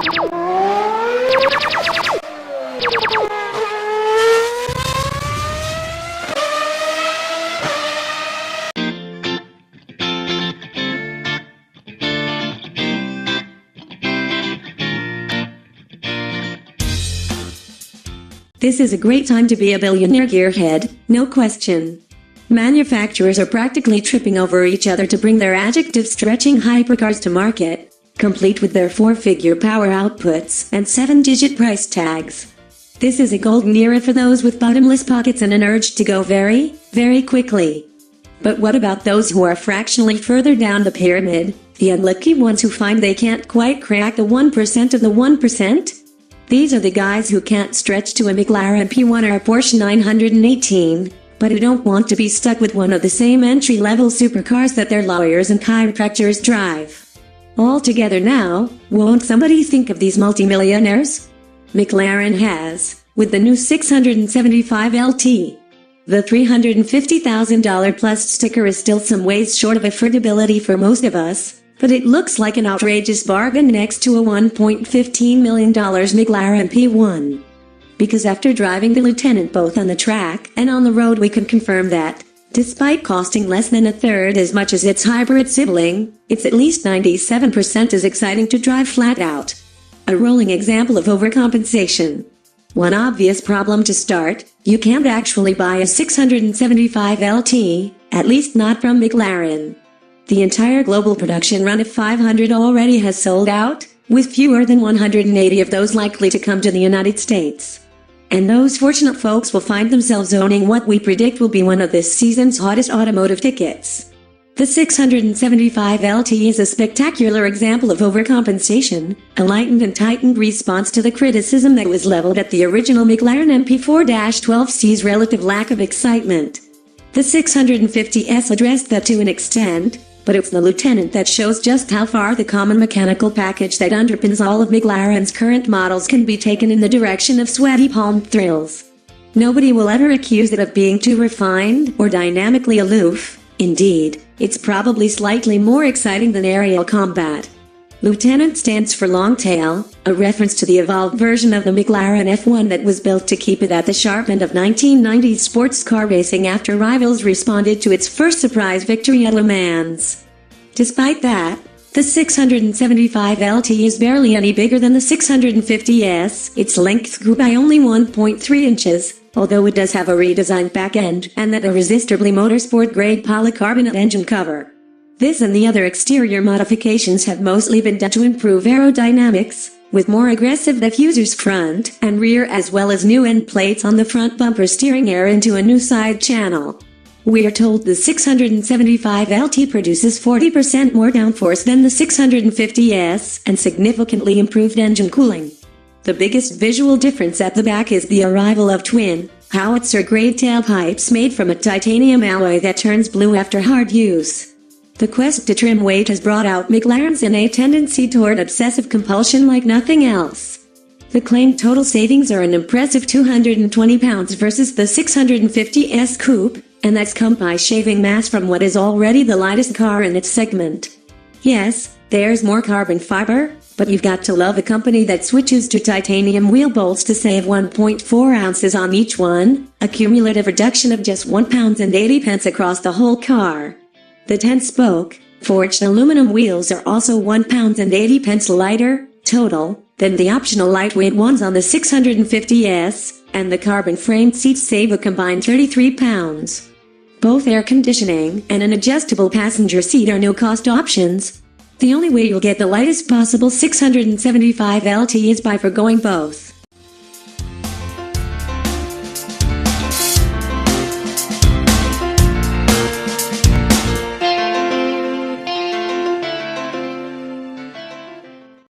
This is a great time to be a billionaire gearhead, no question. Manufacturers are practically tripping over each other to bring their adjective-stretching hypercars to market, complete with their 4-figure power outputs and 7-digit price tags. This is a golden era for those with bottomless pockets and an urge to go very, very quickly. But what about those who are fractionally further down the pyramid, the unlucky ones who find they can't quite crack the 1% of the 1%? These are the guys who can't stretch to a McLaren P1 or a Porsche 918, but who don't want to be stuck with one of the same entry-level supercars that their lawyers and chiropractors drive. All together now, won't somebody think of these multimillionaires? McLaren has, with the new 675lt. The $350,000 plus sticker is still some ways short of affordability for most of us, but it looks like an outrageous bargain next to a $1.15 million McLaren P1. Because after driving the Lieutenant both on the track and on the road, we can confirm that, despite costing less than a third as much as its hybrid sibling, it's at least 97% as exciting to drive flat out. A rolling example of overcompensation. One obvious problem to start, you can't actually buy a 675lt, at least not from McLaren. The entire global production run of 500 already has sold out, with fewer than 180 of those likely to come to the United States. And those fortunate folks will find themselves owning what we predict will be one of this season's hottest automotive tickets. The 675lt is a spectacular example of overcompensation, a lightened and tightened response to the criticism that was leveled at the original McLaren MP4-12C's relative lack of excitement. The 650S addressed that to an extent, but it's the Lieutenant that shows just how far the common mechanical package that underpins all of McLaren's current models can be taken in the direction of sweaty palm thrills. Nobody will ever accuse it of being too refined or dynamically aloof. Indeed, it's probably slightly more exciting than aerial combat. Lieutenant stands for long tail, a reference to the evolved version of the McLaren F1 that was built to keep it at the sharp end of 1990s sports car racing after rivals responded to its first surprise victory at Le Mans. Despite that, the 675lt is barely any bigger than the 650S. Its length grew by only 1.3 inches, although it does have a redesigned back end and that irresistibly motorsport-grade polycarbonate engine cover. This and the other exterior modifications have mostly been done to improve aerodynamics, with more aggressive diffusers front and rear as well as new end plates on the front bumper steering air into a new side channel. We are told the 675lt produces 40% more downforce than the 650S and significantly improved engine cooling. The biggest visual difference at the back is the arrival of twin, howitzer-grade tailpipes made from a titanium alloy that turns blue after hard use. The quest to trim weight has brought out McLaren's innate tendency toward obsessive compulsion like nothing else. The claimed total savings are an impressive 220 pounds versus the 650S coupe, and that's come by shaving mass from what is already the lightest car in its segment. Yes, there's more carbon fiber, but you've got to love a company that switches to titanium wheel bolts to save 1.4 ounces on each one, a cumulative reduction of just £1.80 across the whole car. The 10-spoke, forged aluminum wheels are also £1.80 lighter, total, than the optional lightweight ones on the 650S, and the carbon-framed seats save a combined 33 pounds. Both air conditioning and an adjustable passenger seat are no-cost options. The only way you'll get the lightest possible 675lt is by forgoing both.